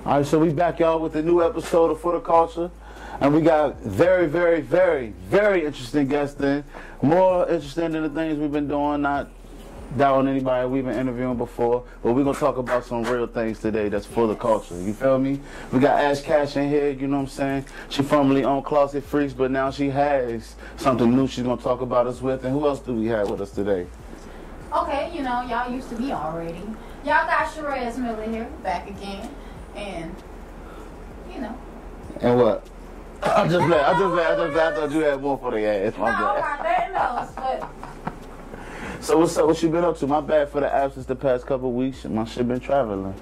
All right, so we back, y'all, with a new episode of For the Culture. And we got very, very, very, very interesting guests in. More interesting than the things we've been doing, not doubting anybody we've been interviewing before. But we're going to talk about some real things today that's for the culture. You feel me? We got Ash Cash in here, you know what I'm saying? She formerly owned Closet Freakz, but now she has something new she's going to talk about us with. And who else do we have with us today? Okay, you know, y'all used to be already. Y'all got Sherez Miller here, back again. And, you know. And what? I just thought you had more for the ass. No, I didn't know. But so what's up? What you been up to? My bad for the absence the past couple of weeks. My shit been traveling.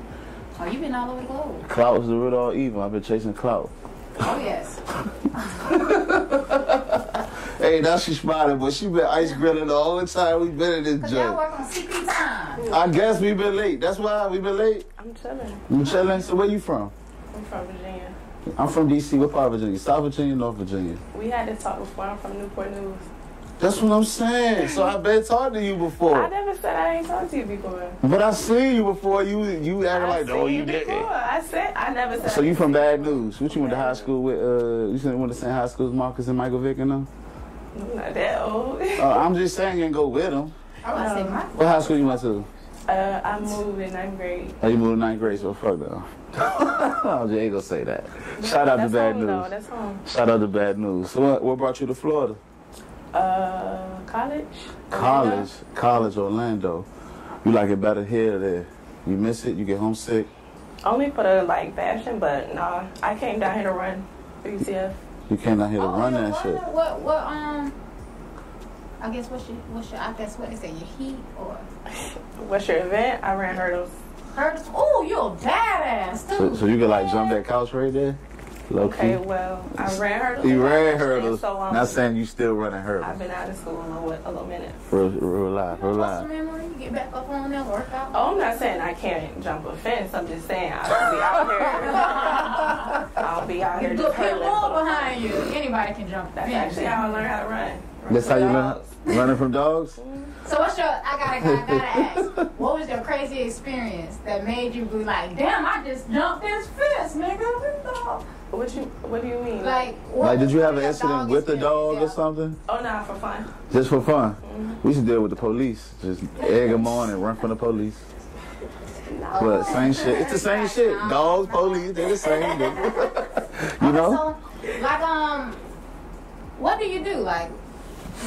Oh, you been all over the globe. Clout is the root of all evil. I've been chasing clout. Oh, yes. Hey, now she smiling, but she been ice grilling the whole time we been in this Cause y'all joint. work on CP time. I guess we been late. That's why we been late. I'm chilling. You chilling? So where you from? I'm from Virginia. I'm from D.C. What part of Virginia? South Virginia, North Virginia? We had this talk before. I'm from Newport News. That's what I'm saying. So I've been talking to you before. I never said I ain't talked to you before. But I seen you before. You acting like, no, you didn't. I never said. So you from Bad News? What you went to high school with? You went to the same high school as Marcus and Michael Vick and them? I'm not that old. I'm just saying you can go with them. I was say my. What high school you went to? I moved in 9th grade. Oh, you moved in 9th grade, so fuck that. I ain't gonna say that. Shout out to Bad News. No, that's home. Shout out to Bad News. So what brought you to Florida? College. College, Orlando. You like it better here or there? You miss it? You get homesick? Only for the fashion, but no, I came down here to run for UCF. You came down here to run that shit. What I guess what's your I guess what is it, your heat or What's your event? I ran hurdles. hurdles? Oh, you're a badass too. So you could like jump that couch right there? Low key. Okay, well, I ran hurdles. You ran hurdles. So, not saying you still running hurdles. I've been out of school a little minute. Real live. You get back up on that workout. Oh, I'm not saying I can't jump a fence. I'm just saying I'll be out here. I'll be out here You just put hurdling. more behind you. Anybody can jump that. That's actually how I learned how to run. That's how you learn running from dogs? So what's your? I gotta ask. What was your crazy experience that made you be like, damn, I just jumped this fence, nigga? What do you mean? Like Did you have an incident with the dog or something? Oh, no, for fun. Just for fun? We used to deal with the police. Just egg them on and run from the police. No. But same shit. It's the same shit. Dogs, police, they're the same. You know? So, like, what do you do? Like,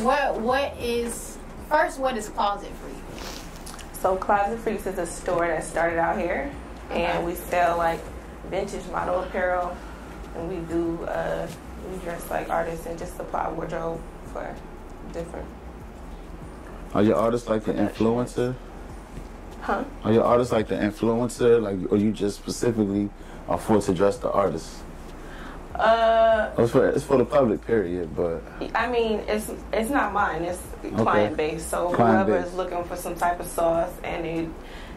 what is Closet Freakz? So Closet Freakz is a store that started out here, and we sell like vintage model apparel, and we dress like artists and just supply wardrobe for different. Are your artists like the influencer? Huh? Are your artists like the influencer? Like, or you just specifically are forced to dress the artists? It's for the public, period. But I mean, it's not mine. It's client based. So whoever is looking for some type of sauce and they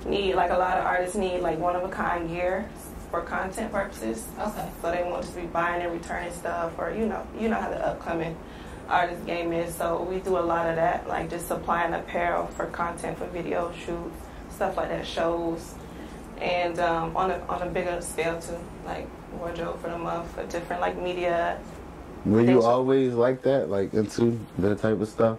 need, like a lot of artists need like one of a kind gear for content purposes. Okay. So they won't just be buying and returning stuff, or you know how the upcoming artist game is. So we do a lot of that, like just supplying apparel for content for video shoots, stuff like that, shows, and on a bigger scale too, like wardrobe for the month for different like media. Were you always like that, like into that type of stuff?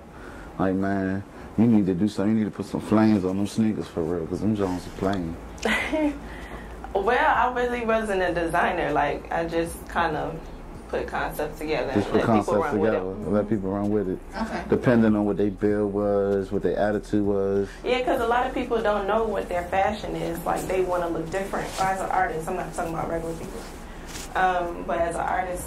Like, man, you need to do something. You need to put some flames on them sneakers for real, because them Jones are plain. Well, I really wasn't a designer. Like, I just kind of put concepts together Just and put let people concepts run together. with it. Let people run with it. Okay. Depending on what their build was, what their attitude was. Yeah, because a lot of people don't know what their fashion is. Like, they want to look different. Or as an artist, I'm not talking about regular people. But as an artist,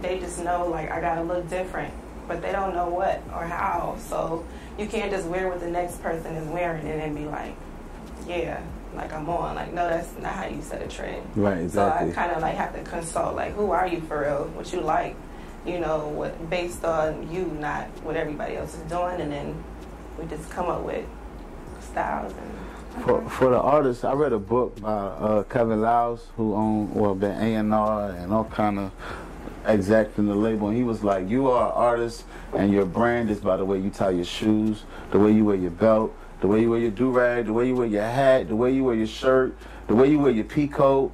they just know, like, I got to look different. But they don't know what or how. So you can't just wear what the next person is wearing and then be like, yeah, like I'm on. Like, no, that's not how you set a trend. Right, exactly. So I kind of like have to consult, like, who are you for real? What you like? You know, what based on you, not what everybody else is doing. And then we just come up with styles. And For the artists, I read a book by Kevin Lyles, who been A&R and all kind of exec in the label, and he was like, you are an artist and your brand is by the way you tie your shoes, the way you wear your belt, the way you wear your do-rag, the way you wear your hat, the way you wear your shirt, the way you wear your peacoat,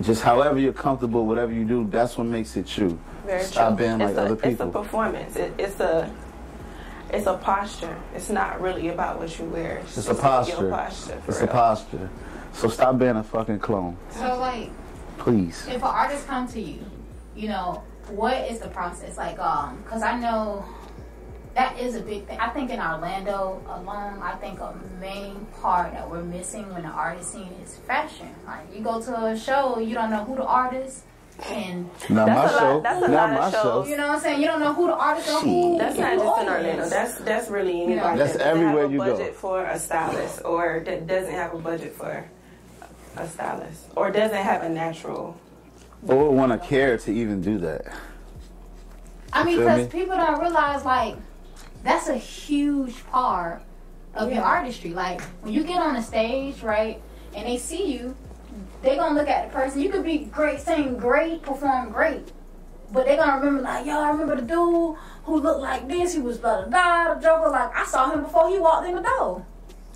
just however you're comfortable, whatever you do, that's what makes it you. Very Stop true. being like other people. It's a performance. It's a posture. It's not really about what you wear. It's a posture. Your posture. It's a posture. So stop being a fucking clone. So like, please. if an artist come to you, you know, what is the process? Like, because I know that is a big thing. I think in Orlando alone, I think a main part that we're missing when the artist scene is fashion. Like, you go to a show, you don't know who the artist, and Not my show. That's a Not lot my of show. shows. you know what I'm saying? You don't know who the artist or who. That's not who just in the Orlando. audience. That's really anybody Yeah. That's that doesn't everywhere have a you go. budget for a stylist, or that doesn't have a budget for a stylist, or doesn't have a natural. Or want to care to even do that. I mean, Feel because me? people don't realize, like, that's a huge part of your artistry. Like, when you get on the stage, right, and they see you, they're going to look at the person. You could be great, sing great, perform great, but they're going to remember, like, yo, I remember the dude who looked like this. He was da-da-da, the Joker. Like, I saw him before he walked in the door.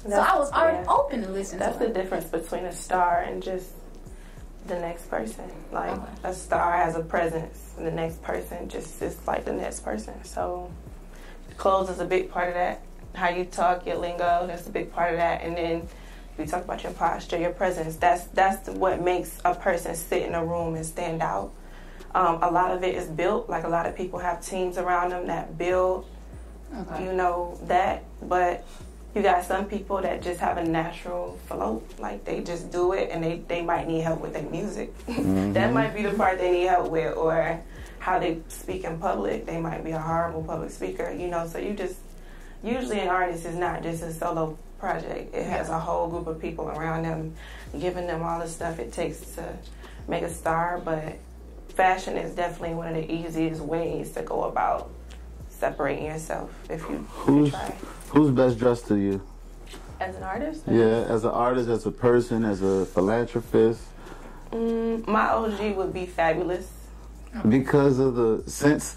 So I was already open to listen That's to the him. difference between a star and just the next person. Like, a star has a presence, and the next person just is like the next person. So clothes is a big part of that. How you talk, your lingo, that's a big part of that. And then we talk about your posture, your presence. That's what makes a person sit in a room and stand out. A lot of it is built. Like, a lot of people have teams around them that build, you know, that. But you got some people that just have a natural flow. Like, they just do it, and they might need help with their music. That might be the part they need help with, or how they speak in public. They might be a horrible public speaker, you know. So you just, usually an artist is not just a solo project. It has a whole group of people around them, giving them all the stuff it takes to make a star. But fashion is definitely one of the easiest ways to go about separating yourself if you try. Who's best dressed to you? As an artist? Yeah, as an artist, as a person, as a philanthropist. My OG would be Fabulous. Because of the since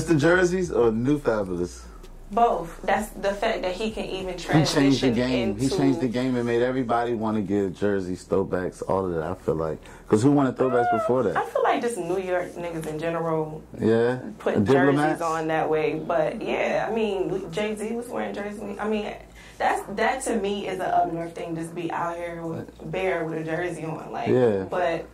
the jerseys or New Fabulous? Both. That's the fact that he can even He transition changed the game. into... He changed the game and made everybody want to give jerseys, throwbacks, all of that. I feel like, because who wanted throwbacks before that? I feel like just New York niggas in general put Diplomats? jerseys on that way. But yeah, I mean, Jay-Z was wearing jerseys. I mean, that to me is an up north thing. Just be out here with bare with a jersey on, like. Yeah. But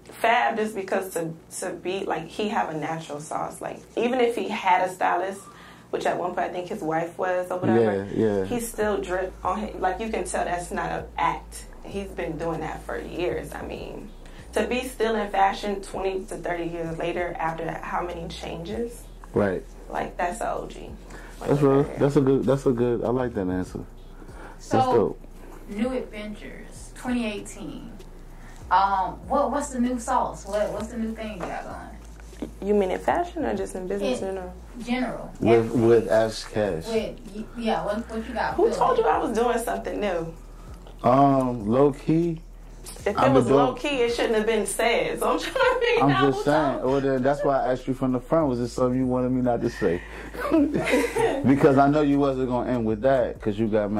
Fab, just because to be like, he have a natural sauce. Like, even if he had a stylist, which at one point I think his wife was or whatever, he still drip on him. Like, you can tell that's not an act. He's been doing that for years. I mean, to be still in fashion 20 to 30 years later after how many changes, Right. like, that's an OG. That's real. That's a good. I like that answer. That's So, dope. New Adventures, 2018. What's the new sauce? What's the new thing you got going? You mean in fashion or just in business in general? With Ash Cash. What you got? Who told you I was doing something new? Low key. If it was low key, it shouldn't have been said. So I'm trying to figure out. I'm just saying. Well, then that's why I asked you from the front. Was it something you wanted me not to say? Because I know you wasn't gonna end with that. Because you got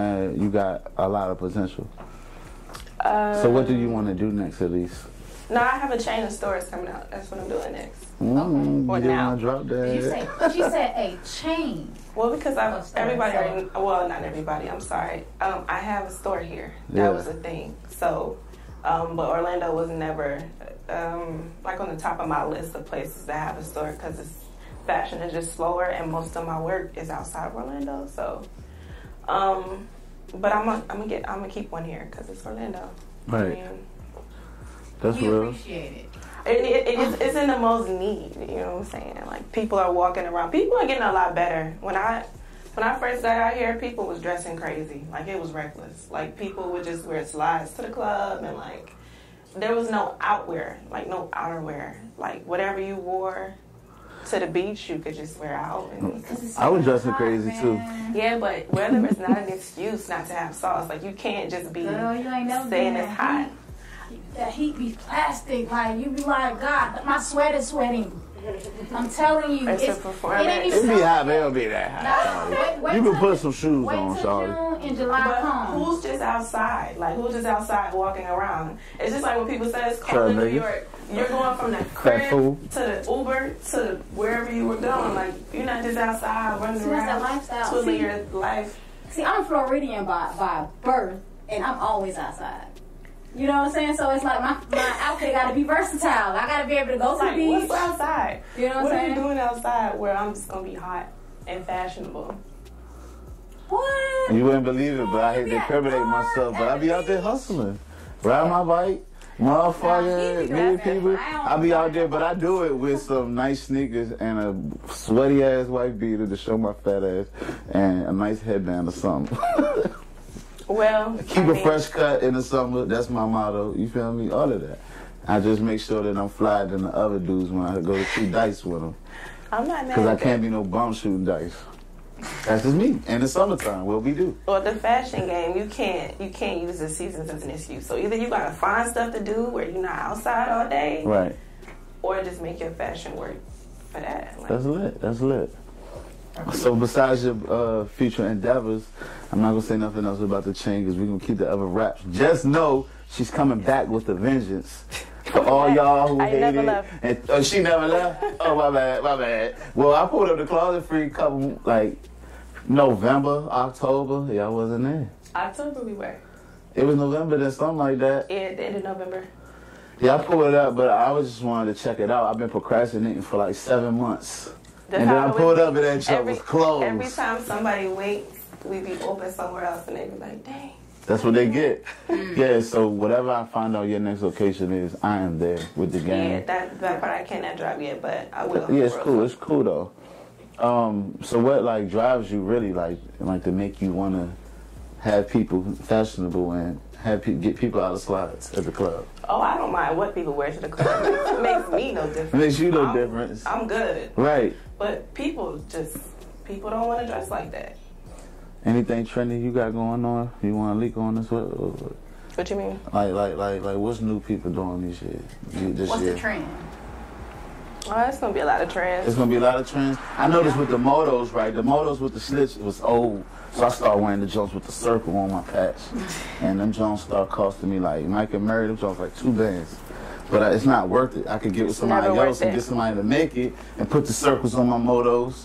a lot of potential. So what do you want to do next, at least? No, I have a chain of stores coming out. That's what I'm doing next. Or now. Drop that. She said a chain. Well, because not everybody. I'm sorry. I have a store here. That was a thing. So, but Orlando was never like on the top of my list of places that have a store because fashion is just slower, and most of my work is outside of Orlando. So, but I'm gonna keep one here because it's Orlando. Right. I mean, that's we real. Appreciate it. It's in the most need. You know what I'm saying? Like, people are walking around. People are getting a lot better. When I first got out here, people was dressing crazy. Like, it was reckless. Like, people would just wear slides to the club, and like, there was no outwear, like no outerwear. Like, whatever you wore to the beach, you could just wear out. And I was dressing crazy too. Yeah, but weather is not an excuse not to have sauce. Like, you can't just be saying it's hot. That heat be plastic. Like, you be like, God, my sweat is sweating. I'm telling you, It's a performance. It be hot, but it don't be that hot. Wait You can till- put some shoes Wait on, till sorry. June and July But comes. who's just outside? Like, who's just outside walking around? It's just like when people say it's Try cold in New niggas. York. You're going from the Fat crib fool. to the Uber to wherever you were going. Like, you're not just outside running See, that's that around, lifestyle. twiddling See? your life. See, I'm Floridian by birth, and I'm always outside. You know what I'm saying? So it's like my outfit got to be versatile. I got to be able to go It's to like, the beach. what's outside? You know what I'm What are saying? you doing outside where I'm just going to be hot and fashionable? What? You wouldn't believe it, but I hate to incriminate myself, but I be out there hustling. Ride my bike, motherfucker, meet people. I be out there, but I do it with some nice sneakers and a sweaty ass white beater to show my fat ass and a nice headband or something. Well, Keep a fresh cut in the summer, that's my motto. You feel me? All of that. I just make sure that I'm flyer than the other dudes when I go to shoot dice with them. I'm not mad Because I at can't that. be no bum shooting dice. That's just me. In the summertime, what we do. Well, the fashion game, you can't use the seasons as an excuse. So either you gotta find stuff to do where you're not outside all day, Right. or just make your fashion work for that. Like, That's lit. That's lit. So besides your future endeavors, I'm not gonna say nothing else about the chain because we're gonna keep the other raps. Just know she's coming back with a vengeance. For all y'all who I hate never it. left. And, she never left? Oh, my bad, my bad. Well, I pulled up the closet for a couple, like, November, October. Yeah, I wasn't there. October we were. It was November, then something like that. Yeah, at the end of November. Yeah, I pulled it up, but I was just wanted to check it out. I've been procrastinating for like 7 months. That's And then how I it pulled would up be. and that truck was closed. Every time somebody waits, we be open somewhere else, and they be like, dang. That's what they get. Yeah, so whatever I find out your next location is, I am there with the gang. Yeah, that part I cannot drive yet, but I will. Yeah, it's cool. It's cool though. So what like drives you really like to make you want to have people fashionable and have get people out of slides at the club? Oh, I don't mind what people wear to the club. It makes me no difference. It makes you no difference. I'm good. Right. But people don't want to dress like that. Anything trendy you got going on? You want to leak on this? What you mean? Like what's new people doing this year? This What's year? the trend? Oh, it's gonna be a lot of trends. There's gonna be a lot of trends. I noticed with the motos, right? The motos with the slits was old, so I started wearing the Jones with the circle on my patch, and them Jones started costing me like Mike and Mary. Them Jones like $2. But it's not worth it. I could get with somebody never else worth and it. get somebody to make it and put the circles on my motos.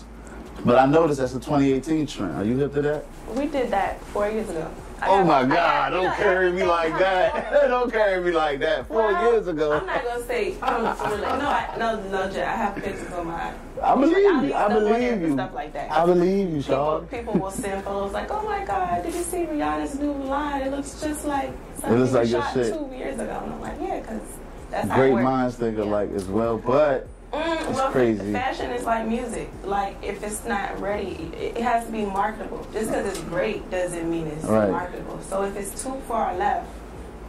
But I noticed that's a 2018 trend. Are you hip to that? We did that 4 years ago. Oh my God! Don't carry me like that. Don't carry me like that. 4 years ago. I'm not gonna say no, Jay. I have pictures on my. I believe you. leave I stuff on there believe for you. Stuff like that. I believe you, Sean. People will send photos like, oh my God, did you see Rihanna's new line? It looks just like something looks like you your shot shit. 2 years ago. And I'm like, yeah, because that's how it Great works. minds think alike as well, but Well, crazy. fashion is like music. Like, if it's not ready, it has to be marketable. Just because it's great doesn't mean it's Right. marketable. So if it's too far left,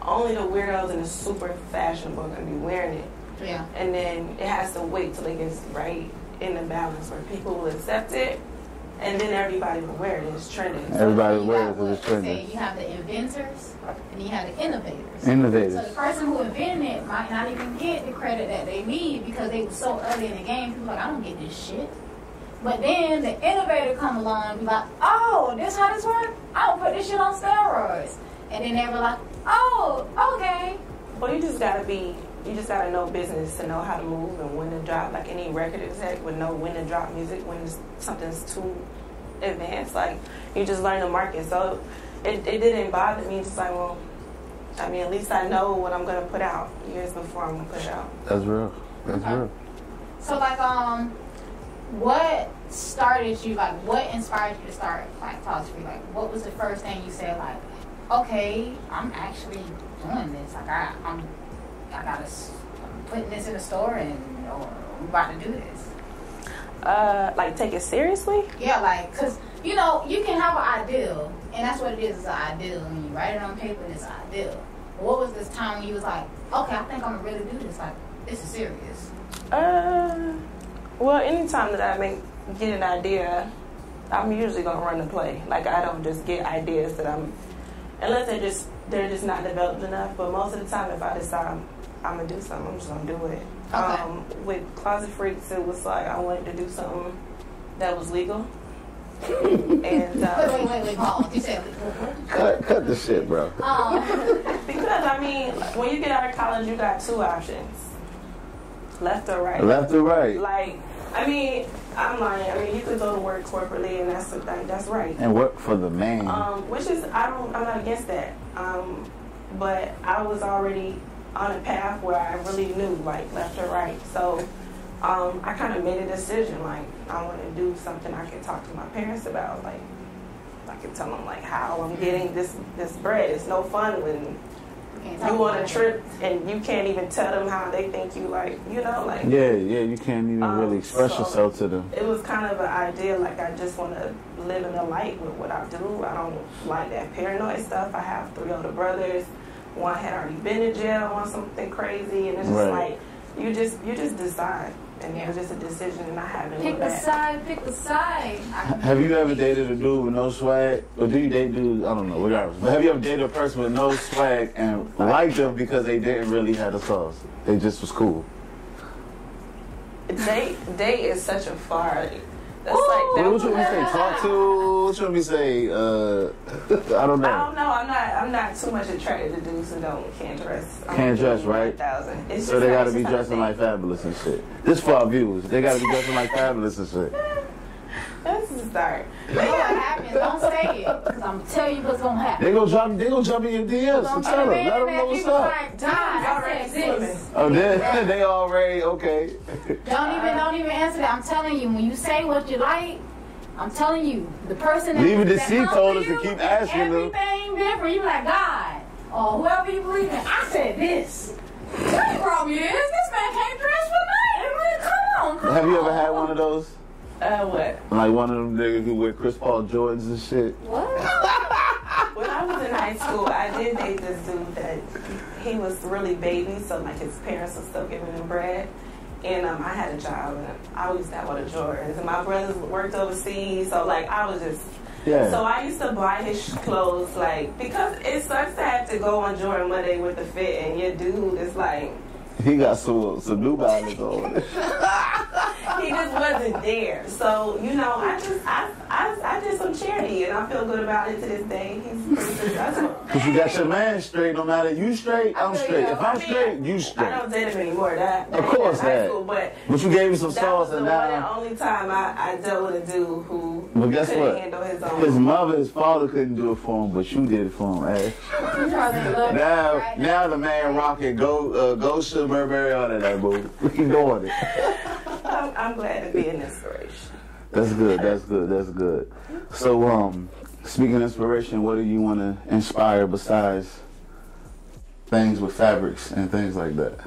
only the weirdos and the super fashionable are going to be wearing it. Yeah. And then it has to wait till it gets right in the balance where people will accept it, and then everybody will wear it. It's trending. everybody You wears got it because it's what? Say trending. you have the inventors and you have the innovators. So Innovators. the person who invented it might not even get the credit that they need because they were so early in the game. People are like, I don't get this shit. But then the innovator come along and be like, oh, this how this works? I don't put this shit on steroids. And then they were like, oh, okay. Well, you just gotta know business to know how to move and when to drop. Like any record exec would know when to drop music when something's too advanced. Like, you just learn the market. So it didn't bother me. Just like, well, I mean, at least I know what I'm gonna put out years before I'm gonna put it out. That's real. That's real. So like, what started you, like, what inspired you to start like Artistry? Like, what was the first thing you said, like, okay, I'm actually doing this. Like, I'm putting this in the store and we're about to do this. Like, take it seriously? Yeah, like, cause you know you can have an ideal, and that's what it is an ideal. When you write it on paper, it's an ideal. But what was this time when you was like, okay, I think I'm gonna really do this. Like, this is serious. Well, anytime that I get an idea, I'm usually gonna run the play. Like, I don't just get ideas that unless they're just not developed enough. But most of the time, if I decide I'm gonna do something. I'm just gonna do it. Okay. With Closet Freakz, it was like I wanted to do something that was legal. And wait, pause. You said Cut the shit, bro. because I mean, when you get out of college, you got two options: left or right. Left or right. Like, I mean, I'm lying. I mean, you could go to work corporately, and that's right. And work for the man. Which is I'm not against that. But I was already on a path where I really knew like left or right. So I kind of made a decision like I want to do something I can talk to my parents about. Like I can tell them like how I'm getting this bread. It's no fun when you on a trip and you can't even tell them how they think you like, you know, like. Yeah, you can't even really express yourself to them. It was kind of an idea like I just want to live in the light with what I do. I don't like that paranoid stuff. I have 3 older brothers. One had already been in jail on something crazy, and it's just like you just decide, and it was just a decision, and I haven't pick looked back. Pick the side. Have you ever dated a dude with no swag, or do you date dudes? I don't know, regardless. But have you ever dated a person with no swag and liked them because they didn't really have the sauce? They just was cool. Date is such a far. That's What like you want me to say? Talk to? What you want me to say? I don't know. I don't know. I'm not too much attracted to dudes who can't dress. Can't dress, right? So they gotta be dressing like Fabulous and shit. This for our viewers. They gotta be dressing like Fabulous and shit. That's the start. You know what happens? Don't say it, because I'm gonna tell you what's gonna happen. They gonna jump in your DMs and tell them. Let them know what's up. Like, God, I said this. Oh, they already okay. Don't even answer that. I'm telling you, when you say what you like, I'm telling you, the person Leave it to that C comes told to us to you, keep asking them. everything different. You like God or whoever you believe in. I said this. What problem is this man can't dress for nothing? Come on. Have you ever had one of those? What? Like one of them niggas who wear Chris Paul Jordans and shit? What? When I was in high school, I did date this dude that he was really baby, so like his parents were still giving him bread. And I had a job, and I always got one of Jordans. And my brothers worked overseas, so like I was just. Yeah. So I used to buy his clothes, like, because it sucks to have to go on Jordan Monday with the fit, and your dude is like. He got some New Balance on. He just wasn't there. So, you know, I did some charity, and I feel good about it to this day. He's pretty successful. Because you got your man straight, no matter you straight, I'm straight. If I'm straight, you straight. I don't date him anymore. That of course that. school, but you gave me some that sauce, was the and one and now. only time I dealt with a dude who Guess couldn't what? handle his own. His mother, his father couldn't do it for him, but you did it for him, eh? Now the man rocking Ghost Burberry on it, that boo. We doing it. I'm glad to be an inspiration. That's good. So, speaking of inspiration, what do you want to inspire besides things with fabrics and things like that?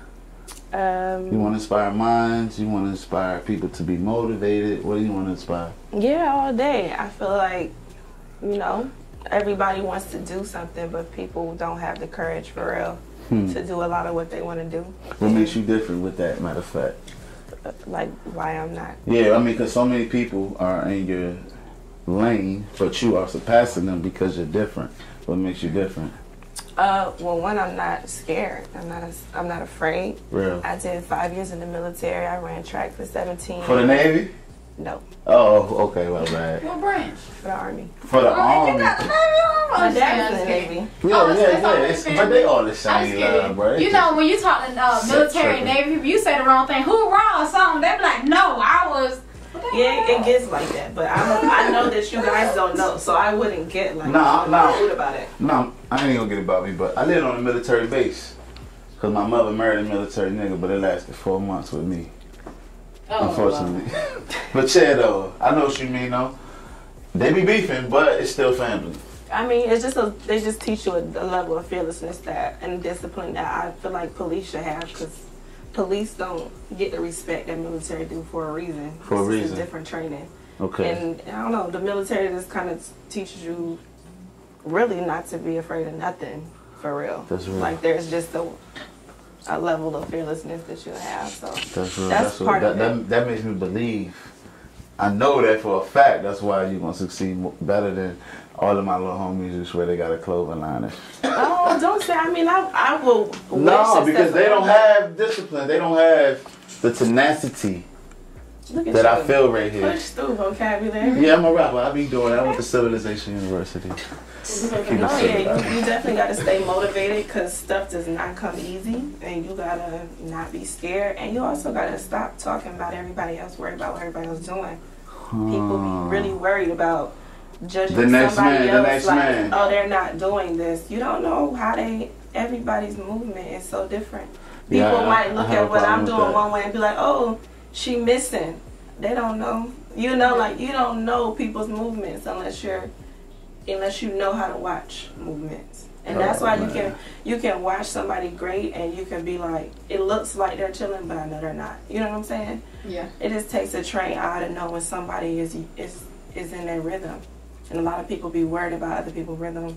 You want to inspire minds? You want to inspire people to be motivated? What do you want to inspire? Yeah, all day. I feel like, you know, everybody wants to do something, but people don't have the courage for real to do a lot of what they want to do. What makes you different with that, matter of fact? Like, why I'm not. Yeah, I mean, because so many people are in your lane, but you are surpassing them because you're different. What makes you different? Well, one, I'm not scared. I'm not afraid. Real. I did 5 years in the military. I ran track for 17. For the Navy? No. Oh, okay, well, bad. What branch? For the Army. For the Army. You got the Navy on? My dad's in the Navy. Yeah. But they all the same, bro. You know, when you talk to military and Navy people, you say the wrong thing. Who wrong or something? They be like, no, I was. Yeah, it gets like that, but I know that you guys don't know, so I wouldn't get like rude about it. No, I ain't gonna get about me, but I lived on a military base because my mother married a military nigga, but it lasted 4 months with me, unfortunately. Wow. But yeah, though, I know what you mean, though. They be beefing, but it's still family. I mean, it's just they just teach you a level of fearlessness and discipline that I feel like police should have, because police don't get the respect that military do for a reason. For a reason. It's different training. Okay. And I don't know, the military just kind of teaches you really not to be afraid of nothing, for real. That's real. Like, there's just a level of fearlessness that you have. So that's real. That's part of it. That makes me believe I know that for a fact. That's why you're gonna succeed better than all of my little homies who swear they got a clothing line. Oh, don't say. I mean, I will. No, because they don't have discipline. They don't have the tenacity that I feel right here. Push through vocabulary. Yeah, I'm a rapper. I be doing that. I went to Civilization University. Oh yeah, you definitely got to stay motivated because stuff does not come easy, and you gotta not be scared, and you also gotta stop talking about everybody else, worry about what everybody else doing. People be really worried about judging somebody else, like, oh, they're not doing this. You don't know how everybody's movement is so different. People might look at what I'm doing one way and be like, oh, she missing. They don't know. You know, like, you don't know people's movements unless you know how to watch movements. And that's why you can watch somebody great and you can be like, it looks like they're chilling, but I know they're not. You know what I'm saying? Yeah. It just takes a trained eye to know when somebody is in their rhythm. And a lot of people be worried about other people's rhythm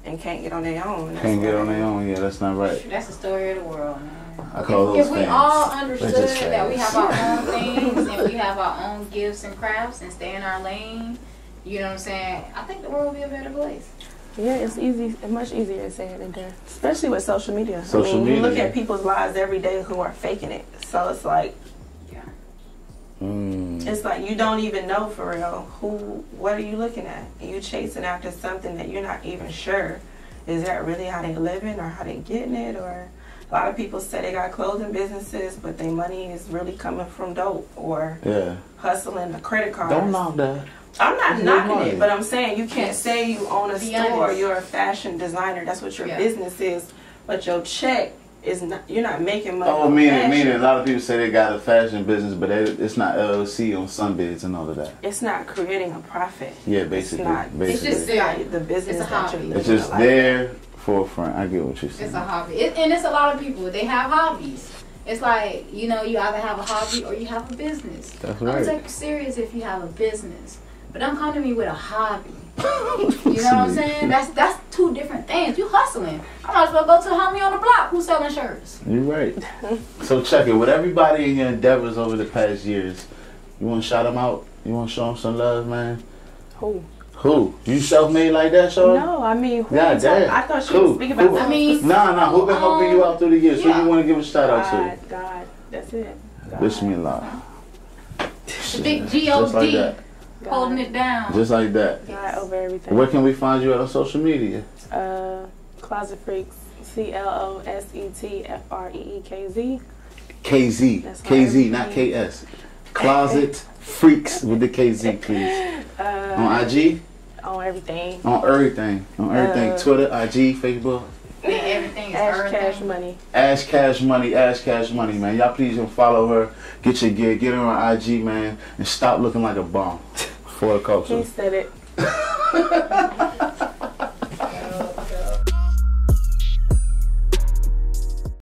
and can't get on their own. Can't get on their own, yeah, that's not right. That's the story of the world, man. I call those if we all understood that we have our own things and we have our own gifts and crafts and stay in our lane, you know what I'm saying? I think the world will be a better place. Yeah, it's easy. It's much easier said than done, especially with social media. You look at people's lives every day who are faking it. So it's like, it's like you don't even know for real what are you looking at? You chasing after something that you're not even sure. Is that really how they living or how they getting it? Or a lot of people say they got clothing businesses, but their money is really coming from dope or hustling the credit cards. Don't knock that. I'm not knocking it, but I'm saying you can't say you own a store, you're a fashion designer, that's what your business is, but your check is not, you're not making money. Oh, meaning a lot of people say they got a fashion business, but it's not LLC on Sunbids and all of that. It's not creating a profit. Yeah, basically. It's just the business. It's a hobby. It's just there for a friend. I get what you're saying. It's a hobby. And it's a lot of people, they have hobbies. It's like, you know, you either have a hobby or you have a business. That's right. I'm take you serious if you have a business. But don't come to me with a hobby. You know what I'm saying? That's two different things. You hustling. I might as well go to the homie on the block who's selling shirts. You're right. So check it. With everybody in your endeavors over the past years, you want to shout them out? You want to show them some love, man? Who? You self-made like that, Sean? No, I mean, who? Yeah, damn. I thought she was speaking about. I mean, nah. Who been helping you out through the years? Who you want to give a shout out to? God. That's it. Bismillah. The big G-O-D. Just like that. Holding it down. Just like that. God over everything. Where can we find you on social media? Closet Freakz. CLOSETFREEKZ. KZ. KZ, not KS. Closet Freakz with the KZ, please. On IG? On everything. On everything. Twitter, IG, Facebook. Everything is Ash Cash Money. Ash Cash Money, Ash Cash Money, man. Y'all please go follow her. Get your gear. Get her on IG, man. And stop looking like a bum. For the culture. He said it.